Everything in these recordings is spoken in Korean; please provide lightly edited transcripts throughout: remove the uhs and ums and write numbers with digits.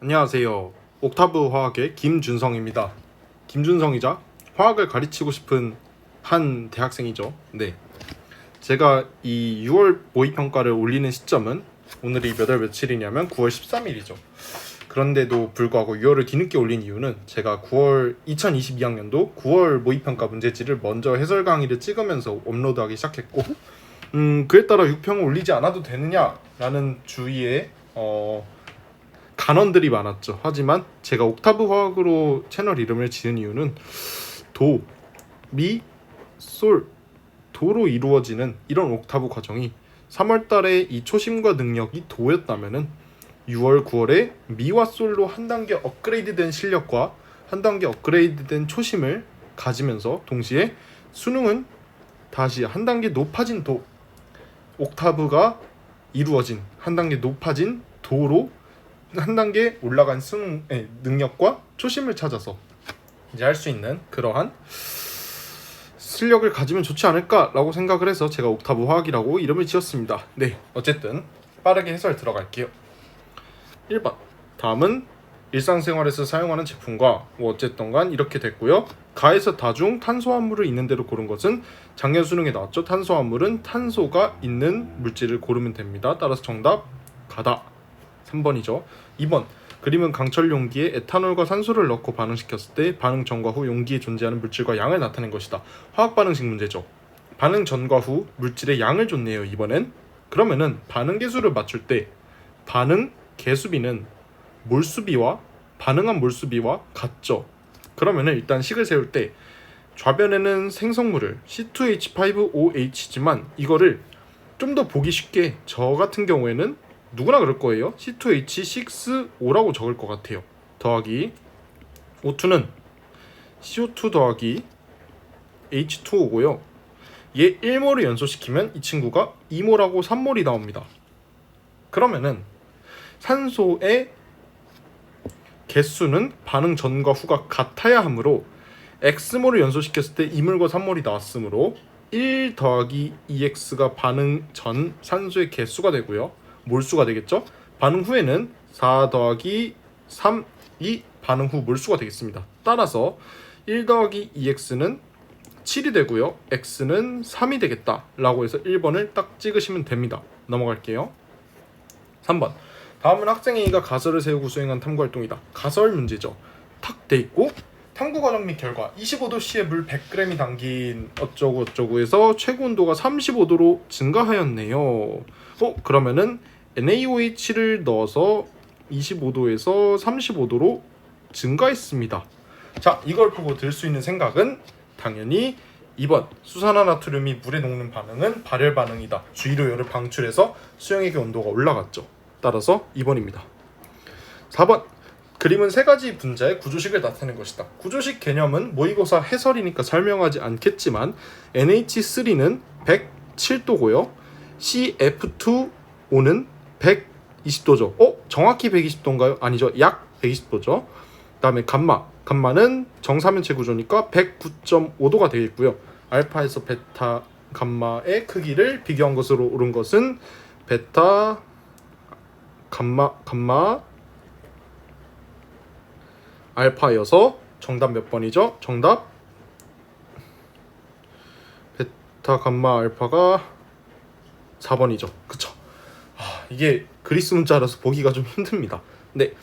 안녕하세요. 옥타브 화학의 김준성입니다. 김준성이자 화학을 가르치고 싶은 한 대학생이죠. 네. 제가 이 6월 모의평가를 올리는 시점은 오늘이 몇 월 며칠이냐면 9월 13일이죠. 그런데도 불구하고 6월을 뒤늦게 올린 이유는 제가 2022학년도 9월 모의평가 문제지를 먼저 해설 강의를 찍으면서 업로드하기 시작했고 그에 따라 6평을 올리지 않아도 되느냐라는 주위에 간언들이 많았죠. 하지만 제가 옥타브 화학으로 채널 이름을 지은 이유는 도, 미, 솔, 도로 이루어지는 이런 옥타브 과정이 3월달에 이 초심과 능력이 도였다면은 6월, 9월에 미와 솔로 한 단계 업그레이드된 실력과 한 단계 업그레이드된 초심을 가지면서 동시에 수능은 다시 한 단계 높아진 도, 옥타브가 이루어진 한 단계 높아진 도로 한 단계 올라간 수능의 능력과 초심을 찾아서 이제 할 수 있는 그러한 실력을 가지면 좋지 않을까라고 생각을 해서 제가 옥타브 화학이라고 이름을 지었습니다. 네, 어쨌든 빠르게 해설 들어갈게요. 1번, 다음은 일상생활에서 사용하는 제품과 어쨌든 간 이렇게 됐고요. 가에서 다중 탄소화물을 있는 대로 고른 것은 작년 수능에 나왔죠. 탄소화물은 탄소가 있는 물질을 고르면 됩니다. 따라서 정답 가다. 3번이죠. 2번, 그림은 강철 용기에 에탄올과 산소를 넣고 반응시켰을 때 반응 전과 후 용기에 존재하는 물질과 양을 나타낸 것이다. 화학 반응식 문제죠. 반응 전과 후 물질의 양을 줬네요. 이번엔 그러면은 반응 계수를 맞출 때 반응 계수비는 몰수비와 반응한 몰수비와 같죠. 그러면은 일단 식을 세울 때 좌변에는 생성물을 C2H5OH지만 이거를 좀 더 보기 쉽게 저 같은 경우에는 누구나 그럴 거예요. C2H6O라고 적을 것 같아요. 더하기 O2는 CO2 더하기 H2O고요. 얘 1몰을 연소시키면 이 친구가 2몰하고 3몰이 나옵니다. 그러면은 산소의 개수는 반응 전과 후가 같아야 하므로 X몰을 연소시켰을 때 2몰과 3몰이 나왔으므로 1 더하기 2X가 반응 전 산소의 개수가 되고요. 몰수가 되겠죠. 반응 후에는 4 더하기 3이 반응 후 몰수가 되겠습니다. 따라서 1 더하기 2x는 7이 되고요. x는 3이 되겠다 라고 해서 1번을 딱 찍으시면 됩니다. 넘어갈게요. 3번, 다음은 학생 A가 가설을 세우고 수행한 탐구활동이다. 가설 문제죠. 탁 돼 있고 탐구 과정 및 결과 25도씨에 물 100g이 담긴 어쩌고 어쩌고 해서 최고 온도가 35도로 증가하였네요. 그러면은 NaOH를 넣어서 25도에서 35도로 증가했습니다. 자, 이걸 보고 들 수 있는 생각은 당연히 2번, 수산화나트륨이 물에 녹는 반응은 발열 반응이다. 주위로 열을 방출해서 수용액의 온도가 올라갔죠. 따라서 2번입니다. 4번, 그림은 세 가지 분자의 구조식을 나타낸 것이다. 구조식 개념은 모의고사 해설이니까 설명하지 않겠지만 NH3는 107도고요. CF2O는 120도죠. 정확히 120도인가요? 아니죠. 약 120도죠. 그 다음에 감마는 정사면체 구조니까 109.5도가 되겠고요. 알파에서 베타 감마의 크기를 비교한 것으로 옳은 것은 베타 감마 알파여서 정답 몇 번이죠? 정답 베타 감마 알파가 4번이죠. 그쵸? 이게 그리스 문자라서 보기가 좀 힘듭니다. 네,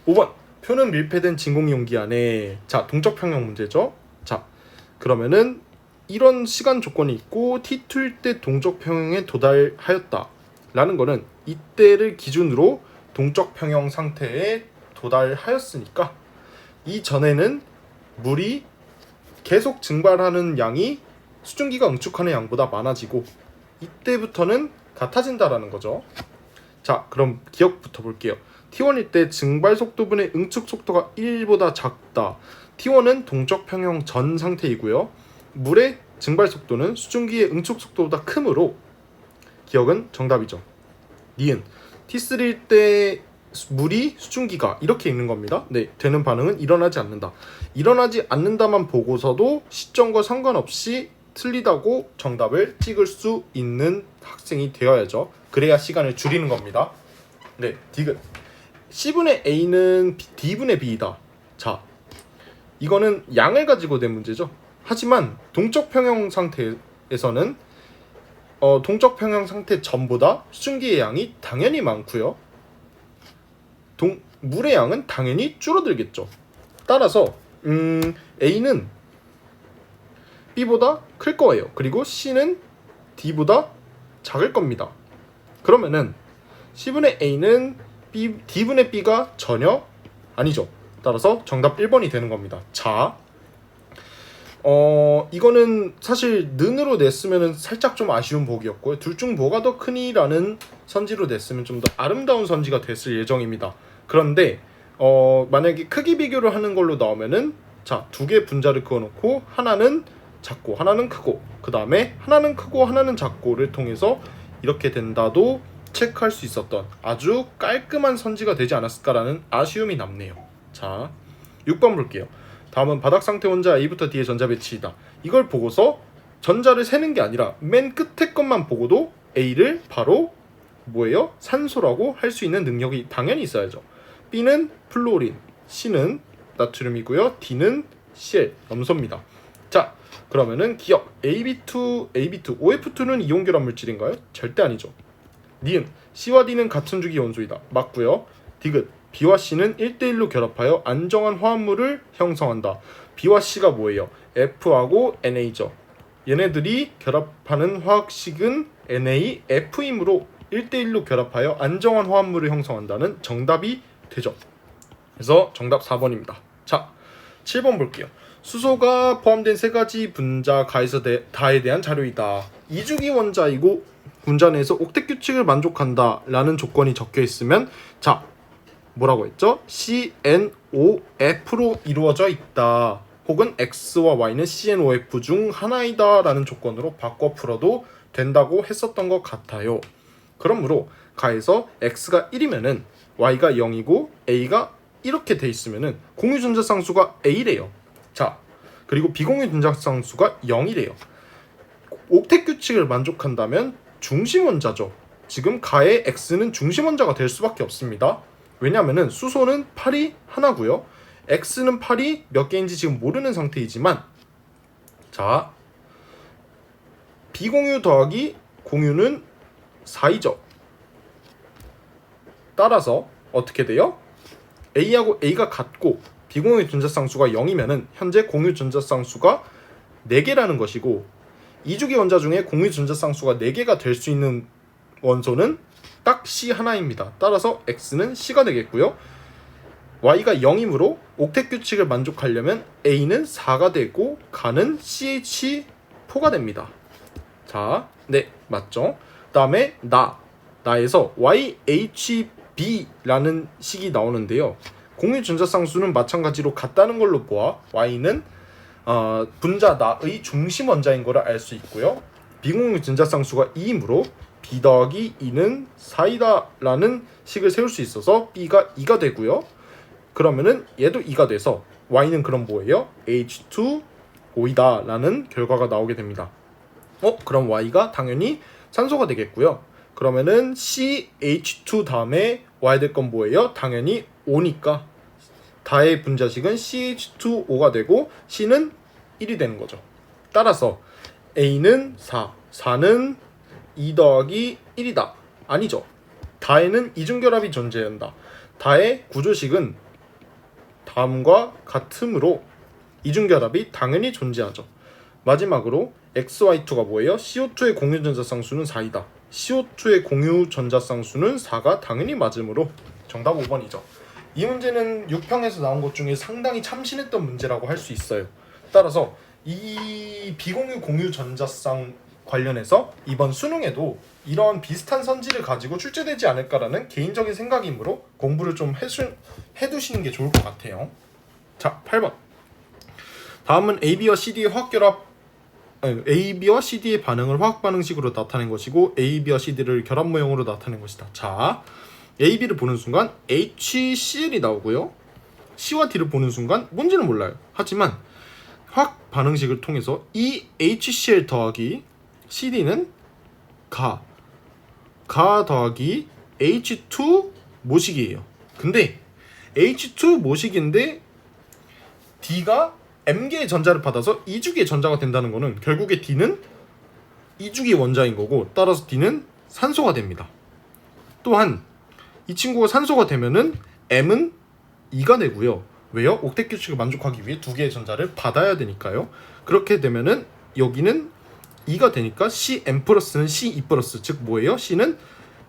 5번, 표는 밀폐된 진공 용기 안에, 자, 동적 평형 문제죠. 자, 그러면은 이런 시간 조건이 있고 T2일 때 동적 평형에 도달하였다 라는 거는 이때를 기준으로 동적 평형 상태에 도달하였으니까 이전에는 물이 계속 증발하는 양이 수증기가 응축하는 양보다 많아지고 이때부터는 같아진다라는 거죠. 자, 그럼 기억부터 볼게요. T1일 때 증발 속도분의 응축 속도가 1보다 작다. T1은 동적 평형 전 상태이고요. 물의 증발 속도는 수증기의 응축 속도보다 크므로 기억은 정답이죠. 니은 T3일 때 물이 수증기가 이렇게 있는 겁니다. 네, 되는 반응은 일어나지 않는다. 일어나지 않는다만 보고서도 시점과 상관없이 틀리다고 정답을 찍을 수 있는 학생이 되어야죠. 그래야 시간을 줄이는 겁니다. 네, 디귿 C분의 A는 D분의 B이다. 자, 이거는 양을 가지고 된 문제죠. 하지만 동적 평형 상태에서는 동적 평형 상태 전보다 수증기의 양이 당연히 많고요. 물의 양은 당연히 줄어들겠죠. 따라서 A는 B보다 클 거예요. 그리고 C는 D보다 작을 겁니다. 그러면은 C분의 A는 D분의 B가 전혀 아니죠. 따라서 정답 1번이 되는 겁니다. 자, 이거는 사실 는으로 냈으면 살짝 좀 아쉬운 보기였고요. 둘 중 뭐가 더 크니라는 선지로 냈으면 좀 더 아름다운 선지가 됐을 예정입니다. 그런데 만약에 크기 비교를 하는 걸로 나오면은 자, 두 개 분자를 그어놓고 하나는 작고 하나는 크고 그 다음에 하나는 크고 하나는 작고를 통해서 이렇게 된다도 체크할 수 있었던 아주 깔끔한 선지가 되지 않았을까라는 아쉬움이 남네요. 자, 6번 볼게요. 다음은 바닥 상태 혼자 A부터 D의 전자 배치이다. 이걸 보고서 전자를 세는 게 아니라 맨 끝에 것만 보고도 A를 바로 뭐예요? 산소라고 할 수 있는 능력이 당연히 있어야죠. B는 플루오린, C는 나트륨이고요. D는 Cl, 염소입니다. 자, 그러면은 기억 AB2, OF2는 이온 결합 물질인가요? 절대 아니죠. 니은 C와 D는 같은 주기 원소이다. 맞고요. 디귿 B와 C는 1대1로 결합하여 안정한 화합물을 형성한다. B와 C가 뭐예요? F하고 NA죠. 얘네들이 결합하는 화학식은 NaF이므로 1대1로 결합하여 안정한 화합물을 형성한다는 정답이 되죠. 그래서 정답 4번입니다. 자, 7번 볼게요. 수소가 포함된 세 가지 분자 가에서 다에 대한 자료이다. 2주기 원자이고 분자 내에서 옥텟 규칙을 만족한다 라는 조건이 적혀 있으면 자, 뭐라고 했죠? CNOF로 이루어져 있다. 혹은 X와 Y는 CNOF 중 하나이다 라는 조건으로 바꿔 풀어도 된다고 했었던 것 같아요. 그러므로 가에서 X가 1이면은 Y가 0이고 A가 이렇게 돼 있으면은 공유 전자쌍수가 A래요. 자, 그리고 비공유 전자쌍수가 0이래요. 옥텟 규칙을 만족한다면 중심 원자죠. 지금 가의 X는 중심 원자가 될 수밖에 없습니다. 왜냐면은 수소는 8이 하나고요. X는 8이 몇 개인지 지금 모르는 상태이지만 자, 비공유 더하기 공유는 4이죠. 따라서 어떻게 돼요? A하고 A가 같고 비공유 전자쌍수가 0이면은 현재 공유 전자쌍수가 4개라는 것이고 2주기 원자 중에 공유 전자쌍수가 4개가 될 수 있는 원소는 딱 C 하나입니다. 따라서 X는 C가 되겠고요. Y가 0이므로 옥텟 규칙을 만족하려면 A는 4가 되고 가는 CH4가 됩니다. 자, 네, 맞죠? 그 다음에 나에서 YHB라는 식이 나오는데요. 공유 전자쌍수는 마찬가지로 같다는 걸로 보아 Y는 분자 나의 중심 원자인 것을 알 수 있고요. 비공유 전자쌍수가 2이므로 B 더하기 2는 4이다 라는 식을 세울 수 있어서 B가 2가 되고요. 그러면은 얘도 2가 돼서 Y는 그럼 뭐예요? H2O이다 라는 결과가 나오게 됩니다. 그럼 Y가 당연히 산소가 되겠고요. 그러면은 CH2 다음에 와야 될 건 뭐예요? 당연히 O니까 다의 분자식은 CH2O가 되고 C는 1이 되는 거죠. 따라서 A는 4, 4는 2 더하기 1이다. 아니죠. 다에는 이중결합이 존재한다. 다의 구조식은 다음과 같으므로 이중결합이 당연히 존재하죠. 마지막으로 XY2가 뭐예요? CO2의 공유 전자쌍수는 4이다. CO2의 공유 전자쌍수는 4가 당연히 맞으므로 정답 5번이죠. 이 문제는 6평에서 나온 것 중에 상당히 참신했던 문제라고 할 수 있어요. 따라서 이 비공유 공유 전자쌍 관련해서 이번 수능에도 이러한 비슷한 선지를 가지고 출제되지 않을까라는 개인적인 생각이므로 공부를 좀 해두시는 게 좋을 것 같아요. 자, 8번. 다음은 AB와 CD의 AB와 CD의 반응을 화학 반응식으로 나타낸 것이고 AB와 CD를 결합 모형으로 나타낸 것이다. 자, AB를 보는 순간 HCl이 나오고요. C와 D를 보는 순간 뭔지는 몰라요. 하지만 화학 반응식을 통해서 이 HCl 더하기 CD는 가 더하기 H2 모식이에요. 근데 H2 모식인데 D가 M개의 전자를 받아서 2주기의 전자가 된다는 거는 결국에 D는 2주기 원자인 거고, 따라서 D는 산소가 됩니다. 또한 이 친구가 산소가 되면은 M은 2가 되고요. 왜요? 옥텟 규칙을 만족하기 위해 두 개의 전자를 받아야 되니까요. 그렇게 되면은 여기는 2가 되니까 CM 플러스는 C2 플러스, 즉 뭐예요? C는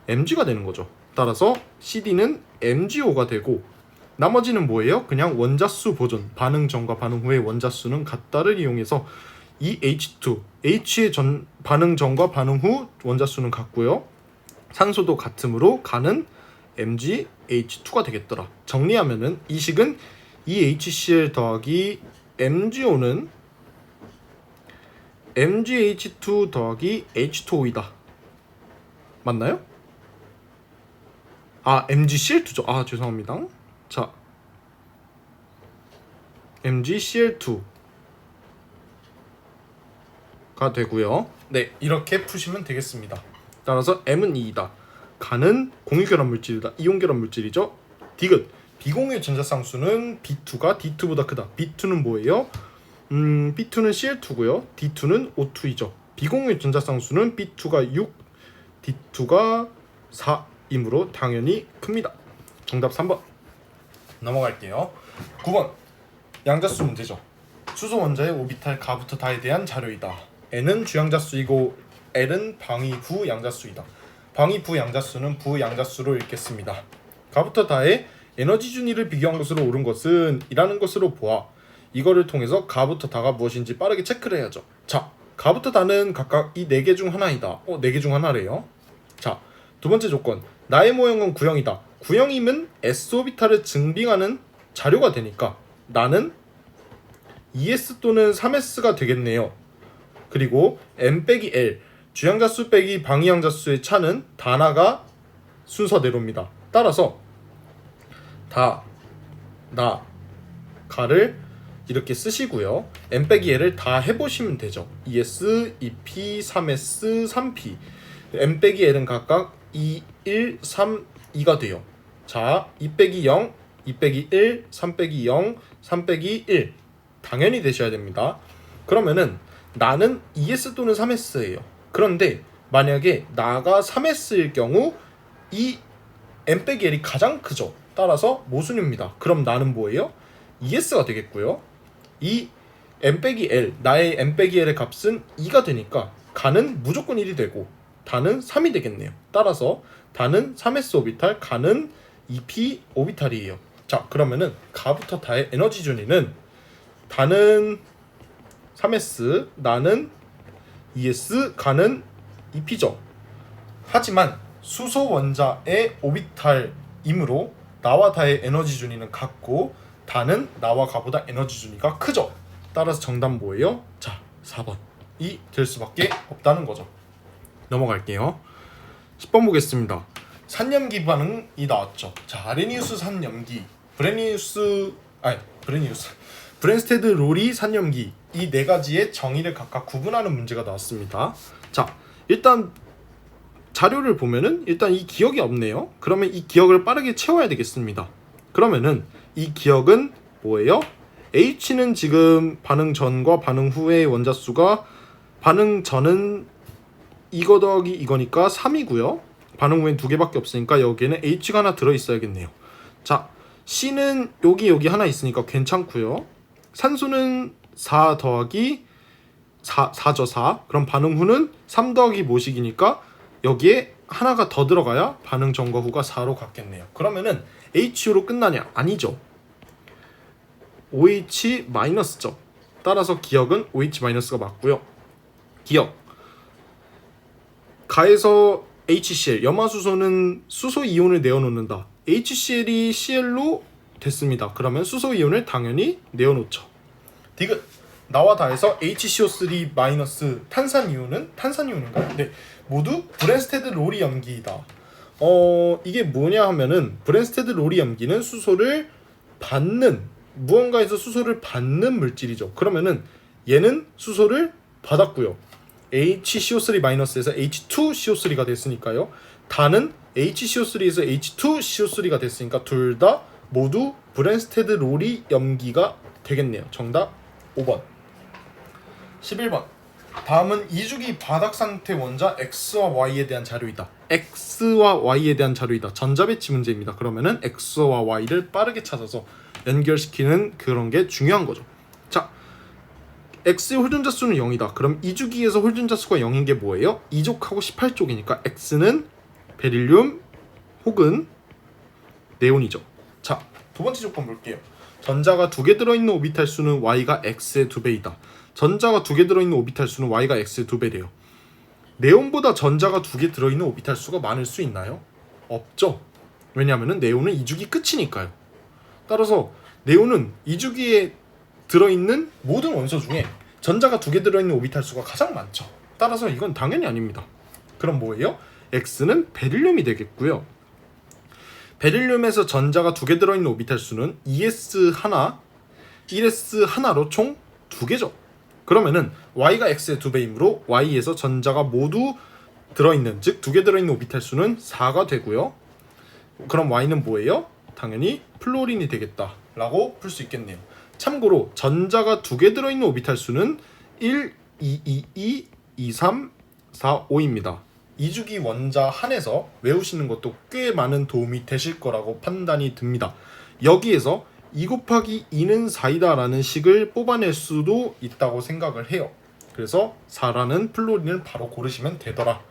Mg가 되는 거죠. 따라서 CD는 MgO가 되고, 나머지는 뭐예요? 그냥 원자수 보존, 반응 전과 반응 후의 원자수는 같다를 이용해서 이 H2, H의 반응 전과 반응 후 원자수는 같고요. 산소도 같으므로 가는 MgH2가 되겠더라. 정리하면은 이 식은 이 HCl 더하기 MgO는 MgH2 더하기 H2O이다. 맞나요? 아, MgCl2죠. 아, 죄송합니다. 자, MgCl2가 되고요. 네, 이렇게 푸시면 되겠습니다. 따라서 M은 2이다. 가는 공유결합 물질이다. 이온결합 물질이죠. 디귿, 비공유의 전자쌍수는 B2가 D2보다 크다. B2는 뭐예요? B2는 Cl2고요. D2는 O2이죠. 비공유의 전자쌍수는 B2가 6, D2가 4이므로 당연히 큽니다. 정답 3번. 넘어갈게요. 9번 양자수 문제죠. 수소 원자의 오비탈 가부터 다에 대한 자료이다. N은 주양자수이고 L은 방위 부 양자수이다. 방위 부 양자수는 부 양자수로 읽겠습니다. 가부터 다의 에너지 준위를 비교한 것으로 옳은 것은 이라는 것으로 보아 이거를 통해서 가부터 다가 무엇인지 빠르게 체크를 해야죠. 자, 가부터 다는 각각 이 4개 중 하나이다. 4개 중 하나래요. 자, 두 번째 조건, 나의 모형은 구형이다. 구형임은 S오비탈을 증빙하는 자료가 되니까 나는 2s 또는 3s가 되겠네요. 그리고 M 빼기 L, 주양자수 빼기 방위양자수의 차는 단하가 순서대로입니다. 따라서 다, 나, 가를 이렇게 쓰시고요. M 빼기 L을 다 해보시면 되죠. 2s, 2p, 3s, 3p. M 빼기 L은 각각 2, 1, 3, 2가 돼요. 자, 2 빼기 0, 2 빼기 1, 3 빼기 0, 3 빼기 1 당연히 되셔야 됩니다. 그러면은 나는 2s 또는 3s예요. 그런데 만약에 나가 3s일 경우 이 M 빼기 L이 가장 크죠. 따라서 모순입니다. 그럼 나는 뭐예요? 2s가 되겠고요. 이 M 빼기 L, 나의 M 빼기 L의 값은 2가 되니까 가는 무조건 1이 되고 다는 3이 되겠네요. 따라서 다는 3s 오비탈, 가는 2p 오비탈이에요. 자, 그러면은 가부터 다의 에너지 준위는 다는 3s, 나는 2s, 가는 2p죠. 하지만 수소 원자의 오비탈이므로 나와 다의 에너지 준위는 같고 다는 나와 가보다 에너지 준위가 크죠. 따라서 정답 뭐예요? 자, 4번이 될 수밖에 없다는 거죠. 넘어갈게요. 10번 보겠습니다. 산염기 반응이 나왔죠. 자, 아레니우스 산염기, 브랜스테드 로리 산염기, 이 네 가지의 정의를 각각 구분하는 문제가 나왔습니다. 자, 일단 자료를 보면은 일단 이 기억이 없네요. 그러면 이 기억을 빠르게 채워야 되겠습니다. 그러면은 이 기억은 뭐예요? H는 지금 반응 전과 반응 후의 원자수가, 반응 전은 이거 더하기 이거니까 3이고요. 반응 후엔 2개밖에 없으니까 여기에는 H가 하나 들어있어야겠네요. 자, C는 여기 하나 있으니까 괜찮고요. 산소는 4 더하기 4죠. 4. 그럼 반응 후는 3 더하기 모식이니까 여기에 하나가 더 들어가야 반응 전과 후가 4로 같겠네요. 그러면은 HO로 끝나냐? 아니죠. OH-죠. 따라서 기억은 OH-가 맞고요. 기억, 가에서 HCl, 염화수소는 수소 이온을 내어놓는다. HCl이 Cl로 됐습니다. 그러면 수소 이온을 당연히 내어놓죠. 디귿, 나와 다에서 HCO3- 탄산 이온은 탄산이온인가요? 네, 모두 브랜스테드 로리 염기이다. 이게 뭐냐 하면은 브랜스테드 로리 염기는 수소를 받는, 무언가에서 수소를 받는 물질이죠. 그러면은 얘는 수소를 받았고요. HCO3-에서 H2CO3가 됐으니까요. 다는 HCO3에서 H2CO3가 됐으니까 둘 다 모두 브랜스테드 로리 염기가 되겠네요. 정답 5번. 11번. 다음은 2주기 바닥 상태 원자 X와 Y에 대한 자료이다. X와 Y에 대한 자료이다. 전자배치 문제입니다. 그러면은 X와 Y를 빠르게 찾아서 연결시키는 그런 게 중요한 거죠. 자, X의 홀존자 수는 0이다. 그럼 2주기에서 홀존자 수가 0인 게 뭐예요? 2족하고 18족이니까 X는 베릴륨 혹은 네온이죠. 자, 두 번째 조건 볼게요. 전자가 2개 들어있는 오비탈 수는 Y가 X의 2배이다. 전자가 2개 들어있는 오비탈 수는 Y가 X의 2배래요. 네온보다 전자가 2개 들어있는 오비탈 수가 많을 수 있나요? 없죠. 왜냐하면 네온은 2주기 끝이니까요. 따라서 네온은 2주기에 들어있는 모든 원소 중에 전자가 2개 들어있는 오비탈 수가 가장 많죠. 따라서 이건 당연히 아닙니다. 그럼 뭐예요? X는 베릴륨이 되겠고요. 베릴륨에서 전자가 2개 들어있는 오비탈 수는 2s 하나, 1s 하나로 총 2개죠. 그러면은 Y가 X의 2배이므로 Y에서 전자가 모두 들어있는, 즉 2개 들어있는 오비탈 수는 4가 되고요. 그럼 Y는 뭐예요? 당연히 플로린이 되겠다 라고 풀 수 있겠네요. 참고로 전자가 2개 들어있는 오비탈 수는 1, 2, 2, 2, 2, 3, 4, 5입니다. 2주기 원자 한에서 외우시는 것도 꽤 많은 도움이 되실 거라고 판단이 듭니다. 여기에서 2 곱하기 2는 4이다 라는 식을 뽑아낼 수도 있다고 생각을 해요. 그래서 4라는 플로린을 바로 고르시면 되더라.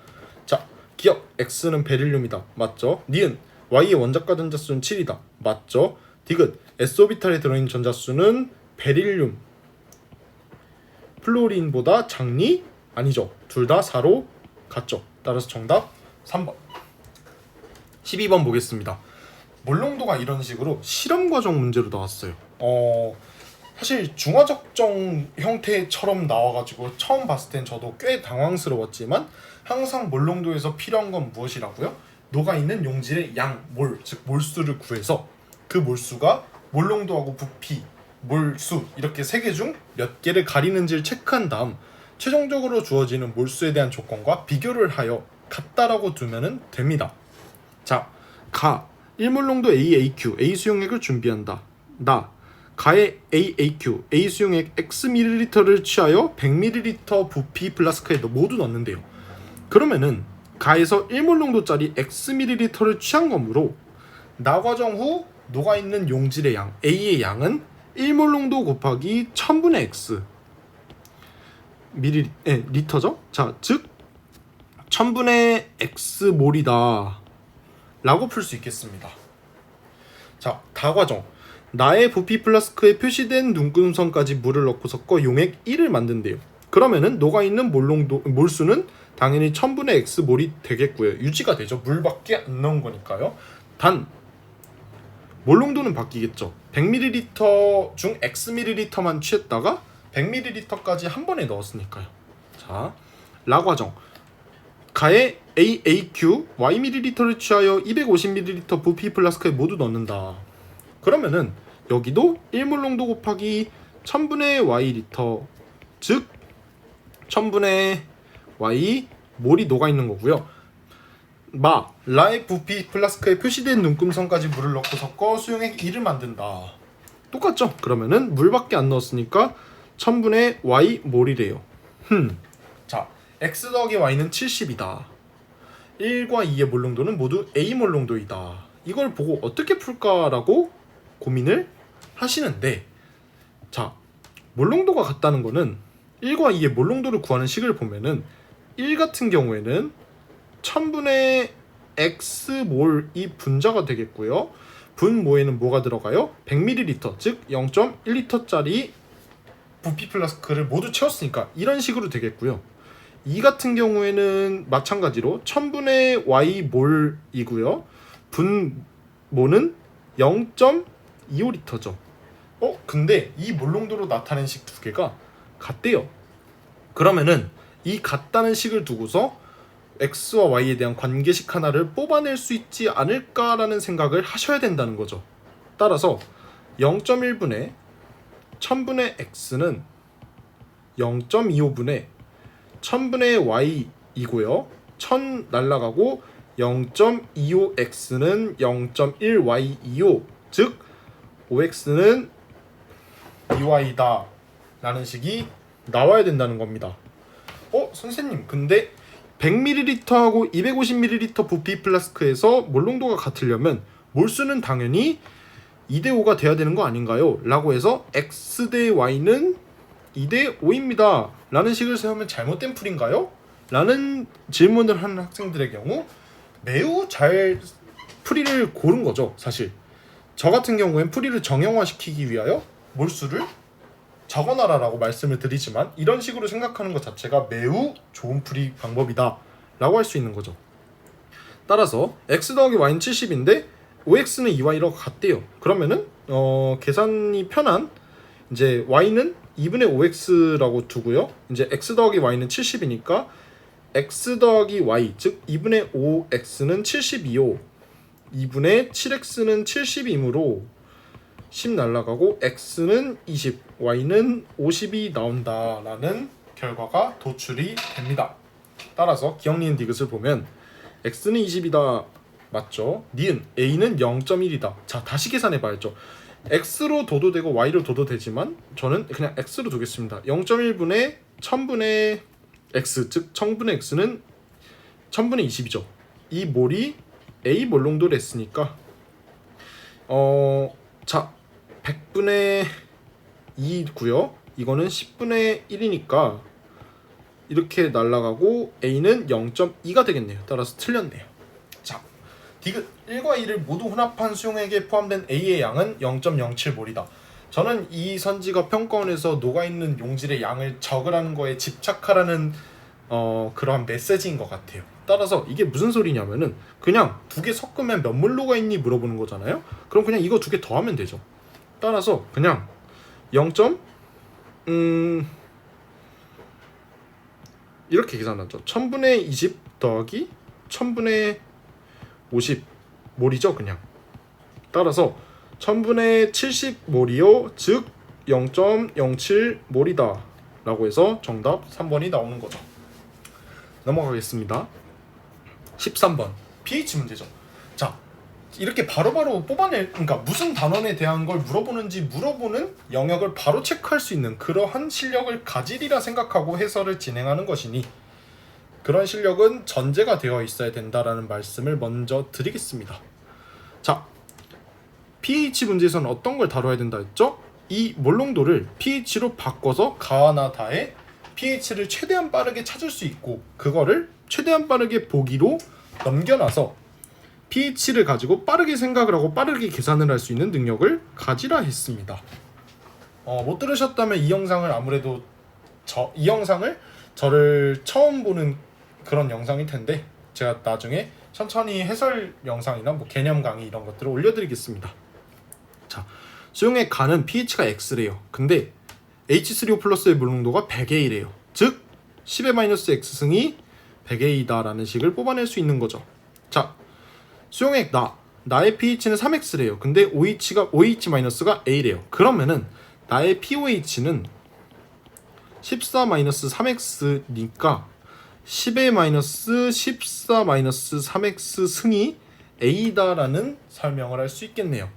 자, 기억 X는 베릴륨이다. 맞죠? 니은 Y의 원자가 전자수는 7이다. 맞죠? 디귿 S오비탈에 들어있는 전자수는 베릴륨 플로린보다 작니? 아니죠. 둘 다 4로 같죠. 따라서 정답 3번. 12번 보겠습니다. 몰롱도가 이런 식으로 실험 과정 문제로 나왔어요. 사실 중화적정 형태처럼 나와가지고 처음 봤을 땐 저도 꽤 당황스러웠지만 항상 몰롱도에서 필요한 건 무엇이라고요? 녹아있는 용질의 양, 몰, 즉 몰수를 구해서 그 몰수가 몰롱도하고 부피, 몰수 이렇게 세 개 중 몇 개를 가리는지를 체크한 다음 최종적으로 주어지는 몰수에 대한 조건과 비교를 하여 같다라고 두면 됩니다. 자, 가 1몰롱도 AAQ, A 수용액을 준비한다. 나 가의 AAQ, A 수용액 Xml를 취하여 100ml 부피 플라스크에 모두 넣는데요. 그러면은 가에서 1몰롱도짜리 Xml를 취한 거므로 나 과정 후 녹아있는 용질의 양, A의 양은 1몰롱도 곱하기 1000분의 X 리터죠? 자, 즉 1000분의 X몰이다 라고 풀 수 있겠습니다. 자, 다과정 나의 부피 플라스크에 표시된 눈금선까지 물을 넣고 섞어 용액 1을 만든대요. 그러면은 녹아있는 몰수는 당연히 1000분의 X몰이 되겠고요. 유지가 되죠. 물밖에 안 넣은 거니까요. 단 몰롱도는 바뀌겠죠. 100ml 중 Xml만 취했다가 100ml까지 한 번에 넣었으니까요. 자, 라과정 가에 AAQ Yml를 취하여 250ml 부피 플라스크에 모두 넣는다. 그러면은 여기도 1몰롱도 곱하기 1000분의 Y 리터, 즉 1000분의 Y 몰이 녹아있는 거고요. 라의 부피 플라스크에 표시된 눈금선까지 물을 넣고 섞어 수용액 1을 만든다. 똑같죠? 그러면은 물밖에 안 넣었으니까 1000분의 Y 몰이래요. 자, X 더하기 Y는 70이다. 1과 2의 몰롱도는 모두 A 몰롱도이다. 이걸 보고 어떻게 풀까라고 고민을 하시는데, 자, 몰롱도가 같다는 거는 1과 2의 몰롱도를 구하는 식을 보면은 1 같은 경우에는 1000분의 X몰이 분자가 되겠고요. 분모에는 뭐가 들어가요? 100ml, 즉 0.1리터짜리 부피 플라스크를 모두 채웠으니까 이런 식으로 되겠고요. 2 같은 경우에는 마찬가지로 1000분의 Y몰이고요. 분모는 0.25리터죠. 근데 이 몰롱도로 나타낸 식 두 개가 같대요. 그러면은 이 같다는 식을 두고서 X와 Y에 대한 관계식 하나를 뽑아낼 수 있지 않을까라는 생각을 하셔야 된다는 거죠. 따라서 0.1분의 1000분의 X는 0.25분의 1000분의 Y이고요. 1000 날라가고 0.25x는 0.1y25, 즉 5x는 2y다 라는 식이 나와야 된다는 겁니다. 선생님, 근데 100ml하고 250ml 부피 플라스크에서 몰농도가 같으려면 몰수는 당연히 2대5가 돼야 되는 거 아닌가요? 라고 해서 x 대 y는 2대5입니다 라는 식을 세우면 잘못된 풀인가요? 라는 질문을 하는 학생들의 경우 매우 잘 풀이를 고른 거죠. 사실 저 같은 경우엔 풀이를 정형화시키기 위하여 몰수를 적어놔라라고 말씀을 드리지만 이런 식으로 생각하는 것 자체가 매우 좋은 풀이 방법이다 라고 할 수 있는 거죠. 따라서 x 더하기 y는 70인데 5x는 2y로 같대요. 그러면은 계산이 편한 이제 y는 2분의 5x라고 두고요. 이제 x 더하기 y는 70이니까 x 더하기 y, 즉 2분의 5x는 72요. 2분의 7x는 70이므로 10 날라가고 x는 20, y는 50이 나온다라는 결과가 도출이 됩니다. 따라서 기억 니은 디귿을 보면 x는 20이다 맞죠? 니은 a는 0.1이다. 자, 다시 계산해 봐야죠. x로 둬도 되고 y로 둬도 되지만 저는 그냥 x로 두겠습니다. 0.1분의 1000분의 x, 즉 1000분의 x는 1000분의 20이죠. 이 몰이 a 몰농도를 했으니까 자 100분의 2고요. 이거는 10분의 1이니까 이렇게 날아가고 a는 0.2가 되겠네요. 따라서 틀렸네요. 자, 디귿 1과 2를 모두 혼합한 수용액에 포함된 a의 양은 0.07몰이다. 저는 이 선지가 평가원에서 녹아있는 용질의 양을 적으라는 거에 집착하라는 그러한 메시지인 것 같아요. 따라서 이게 무슨 소리냐면은 그냥 두 개 섞으면 몇 몰 녹아있니 물어보는 거잖아요. 그럼 그냥 이거 두 개 더하면 되죠. 따라서 그냥 0. 이렇게 계산하죠. 1000분의 20 더하기 1000분의 50 몰이죠 그냥. 따라서 1000분의 70몰이요, 즉 0.07몰이다 라고 해서 정답 3번이 나오는 거죠. 넘어가겠습니다. 13번 pH 문제죠. 자, 이렇게 바로바로 그러니까 무슨 단원에 대한 걸 물어보는지 물어보는 영역을 바로 체크할 수 있는 그러한 실력을 가지리라 생각하고 해설을 진행하는 것이니 그런 실력은 전제가 되어 있어야 된다라는 말씀을 먼저 드리겠습니다. 자, pH 문제에서는 어떤 걸 다뤄야 된다 했죠? 이 몰농도를 pH로 바꿔서 가나 다의 pH를 최대한 빠르게 찾을 수 있고 그거를 최대한 빠르게 보기로 넘겨놔서 pH를 가지고 빠르게 생각을 하고 빠르게 계산을 할 수 있는 능력을 가지라 했습니다. 못 들으셨다면 이 영상을 아무래도 이 영상을 저를 처음 보는 그런 영상일 텐데 제가 나중에 천천히 해설 영상이나 뭐 개념 강의 이런 것들을 올려드리겠습니다. 자, 수용액 가는 pH가 X래요. 근데 H3O 플러스의 몰농도가 100A래요. 즉 10의 X승이 100A다 라는 식을 뽑아낼 수 있는 거죠. 자, 수용액 나의 pH는 3X래요. 근데 OH-가 A래요. 그러면은 나의 pOH는 14-3X니까 10의-14-3X 승이 A다라는 설명을 할 수 있겠네요.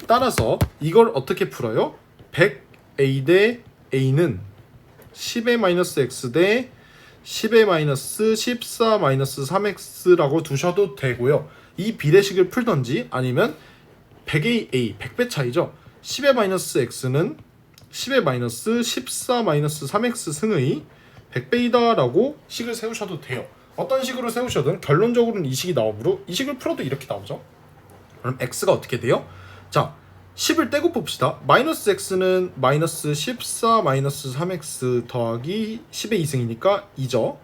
따라서 이걸 어떻게 풀어요? 100A 대 A는 10의-X 대 10의-14-3X라고 두셔도 되고요. 이 비례식을 풀던지 아니면 100A, 100배 차이죠. 10의-X는 10의-14-3X 승의 100배이다 라고 식을 세우셔도 돼요. 어떤 식으로 세우셔든 결론적으로는 이 식이 나오므로 이 식을 풀어도 이렇게 나오죠. 그럼 X가 어떻게 돼요? 자, 10을 떼고 봅시다. 마이너스 X는 마이너스 14-3X 더하기 10의 2승이니까 2죠.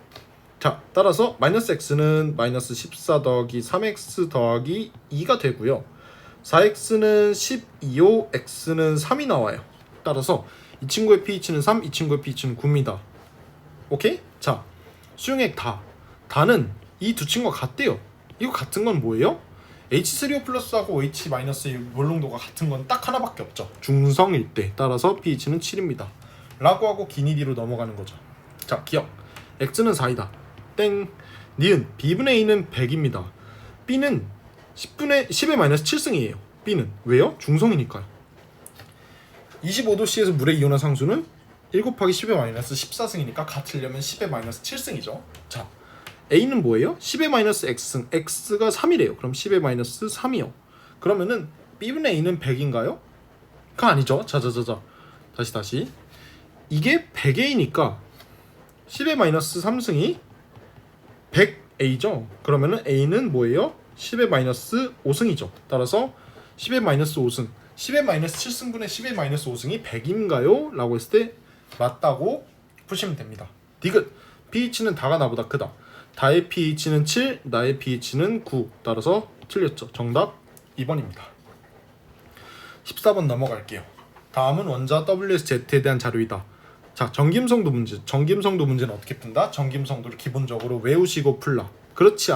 자, 따라서 마이너스 X는 마이너스 14 더하기 3X 더하기 2가 되고요. 4X는 12요, X는 3이 나와요. 따라서 이 친구의 pH는 3, 이 친구의 pH는 9입니다. 오케이? 자, 수용액 다는 이 두 친구가 같대요. 이거 같은 건 뭐예요? H3O 플러스하고 OH-의 몰농도가 같은 건 딱 하나밖에 없죠. 중성일 때. 따라서 pH는 7입니다. 라고 하고 기니디로 넘어가는 거죠. 자, 기억. X는 4이다. 땡. 니은 B분의 A는 100입니다. B는 10의 마이너스 7승이에요. B는 왜요? 중성이니까요. 25도 C에서 물의 이온화 상수는 1 곱하기 10의 마이너스 14승이니까 같으려면 10의 마이너스 7승이죠. 자, A는 뭐예요? 10의 마이너스 X승, X가 3이래요. 그럼 10의 마이너스 3이요. 그러면은 B분의 A는 100인가요? 그 아니죠. 자자자자. 다시. 이게 100A니까 10의 마이너스 3승이 100A죠. 그러면은 A는 뭐예요? 10의 마이너스 5승이죠. 따라서 10의 마이너스 5승, 10의 마이너스 7승분의 10의 마이너스 5승이 100인가요? 라고 했을 때 맞다고 푸시면 됩니다. 디귿. pH는 다가 나보다 크다. 다의 pH는 7, 나의 pH는 9. 따라서 틀렸죠. 정답 2번입니다. 14번 넘어갈게요. 다음은 원자 WSZ에 대한 자료이다. 자, 전김성도 문제. 전김성도 문제는 어떻게 푼다? 전김성도를 기본적으로 외우시고 풀라. 그렇지.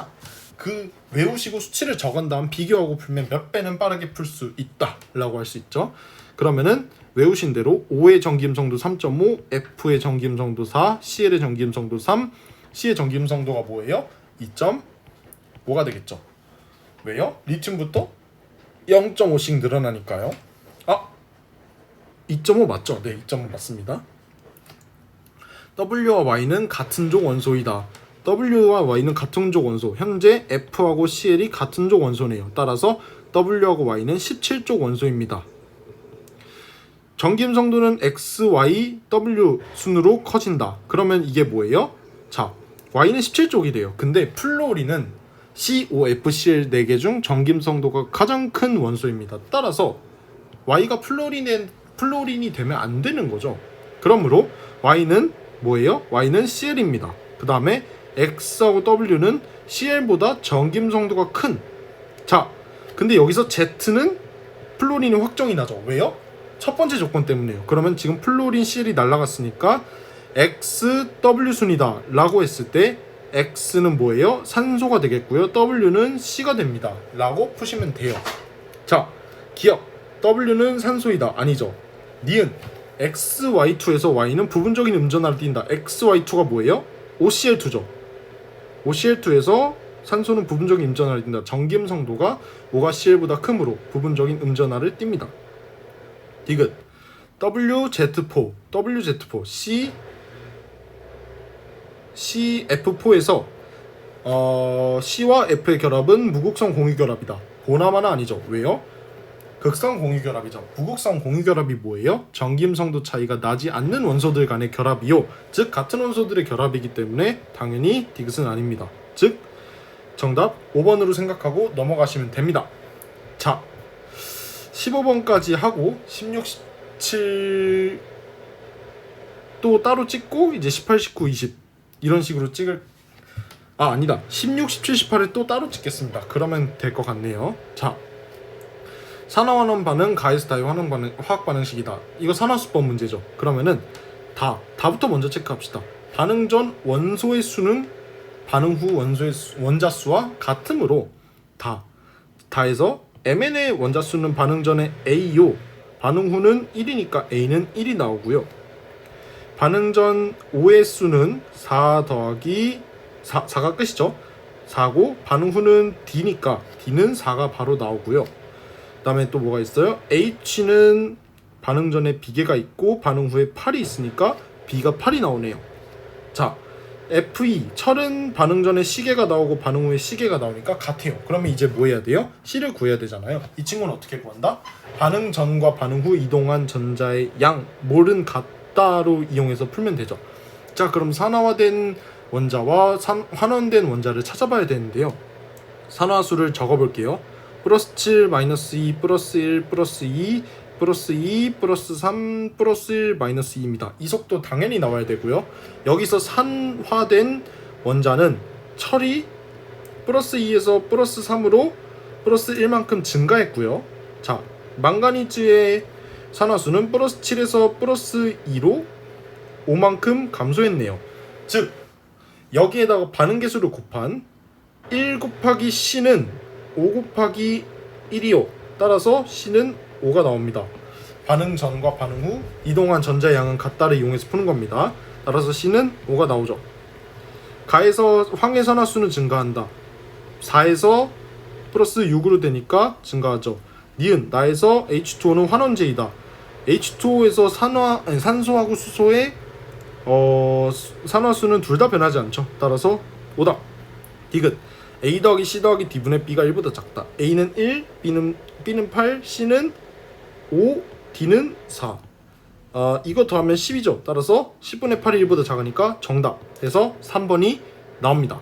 그 외우시고 수치를 적은 다음 비교하고 풀면 몇 배는 빠르게 풀 수 있다 라고 할 수 있죠. 그러면은 외우신 대로 O의 전김성도 3.5, F의 전김성도 4, CL의 전김성도 3, C의 전김성도가 뭐예요? 2.5가 되겠죠. 왜요? 리튬부터 0.5씩 늘어나니까요. 2.5 맞죠? 네, 2.5 맞습니다. W와 Y는 같은 족 원소이다. W와 Y는 같은 족 원소. 현재 F하고 CL이 같은 족 원소네요. 따라서 W하고 Y는 17족 원소입니다. 전김성도는 X, Y, W 순으로 커진다. 그러면 이게 뭐예요? 자, Y는 17족이래요. 근데 플로리는 COFCl 4개 중 전김성도가 가장 큰 원소입니다. 따라서 Y가 플로린이 되면 안 되는 거죠. 그러므로 Y는 뭐예요? Y는 CL입니다. 그 다음에 X하고 W는 CL보다 전김성도가 큰. 자, 근데 여기서 Z는 플로린이 확정이 나죠. 왜요? 첫 번째 조건 때문에요. 그러면 지금 플로린 CL이 날라갔으니까 XW순이다 라고 했을 때 X는 뭐예요? 산소가 되겠고요. W는 C가 됩니다 라고 푸시면 돼요. 자, 기억. W는 산소이다. 아니죠. 니은 XY2에서 Y는 부분적인 음전하를 띈다. XY2가 뭐예요? OCl2죠. OCl2에서 산소는 부분적인 음전하를 띈다. 전김성도가 O가 CL보다 크므로 부분적인 음전하를 띱니다. 디귿. WZ4 CF4에서 C와 F의 결합은 무극성 공유결합이다. 보나마나 아니죠. 왜요? 극성 공유결합이죠. 무극성 공유결합이 뭐예요? 전김성도 차이가 나지 않는 원소들 간의 결합이요. 즉 같은 원소들의 결합이기 때문에 당연히 디귿은 아닙니다. 즉 정답 5번으로 생각하고 넘어가시면 됩니다. 자, 15번까지 하고 16, 17 또 따로 찍고 이제 18, 19, 20 이런 식으로 아니다. 16, 17, 18을 또 따로 찍겠습니다. 그러면 될 것 같네요. 자, 산화환원 반응, 가에서 다의 화학 반응식이다. 이거 산화수법 문제죠. 그러면은 다부터 먼저 체크합시다. 반응 전 원소의 수는 반응 후 원자 수와 같으므로 다에서 Mn의 원자 수는 반응 전에 A요. 반응 후는 1이니까 A는 1이 나오고요. 반응 전 O의 수는 4 더하기 4가 끝이죠. 4고 반응 후는 D니까 D는 4가 바로 나오고요. 그 다음에 또 뭐가 있어요? H는 반응 전에 비계가 있고 반응 후에 8이 있으니까 B가 8이 나오네요. 자, Fe, 철은 반응 전에 시계가 나오고 반응 후에 시계가 나오니까 같아요. 그러면 이제 뭐 해야 돼요? C를 구해야 되잖아요. 이 친구는 어떻게 구한다? 반응 전과 반응 후 이동한 전자의 양, 몰은 같다로 이용해서 풀면 되죠. 자, 그럼 산화화된 원자와 환원된 원자를 찾아봐야 되는데요. 산화수를 적어볼게요. 플러스 7, 마이너스 2, 플러스 1, 플러스 2, 플러스 2, 플러스 3, 플러스 1, 마이너스 2입니다. 이 속도 당연히 나와야 되고요. 여기서 산화된 원자는 철이 플러스 2에서 플러스 3으로 플러스 1만큼 증가했고요. 자, 망가니즈의 산화수는 플러스 7에서 플러스 2로 5만큼 감소했네요. 즉 여기에다가 반응계수를 곱한 1 곱하기 C는 5 곱하기 1이요. 따라서 C는 5가 나옵니다. 반응 전과 반응 후 이동한 전자의 양은 같다를 이용해서 푸는 겁니다. 따라서 C는 5가 나오죠. 가에서 황의 산화수는 증가한다. 4에서 플러스 6으로 되니까 증가하죠. 니은 나에서 H2O는 환원제이다. H2O에서 산소하고 수소의 산화수는 둘 다 변하지 않죠. 따라서 오답. 디귿 A 더하기 C 더하기 D분의 B가 1보다 작다. A는 1, B는 8, C는 5, D는 4. 이거 더하면 10이죠. 따라서 10분의 8이 1보다 작으니까 정답 해서 3번이 나옵니다.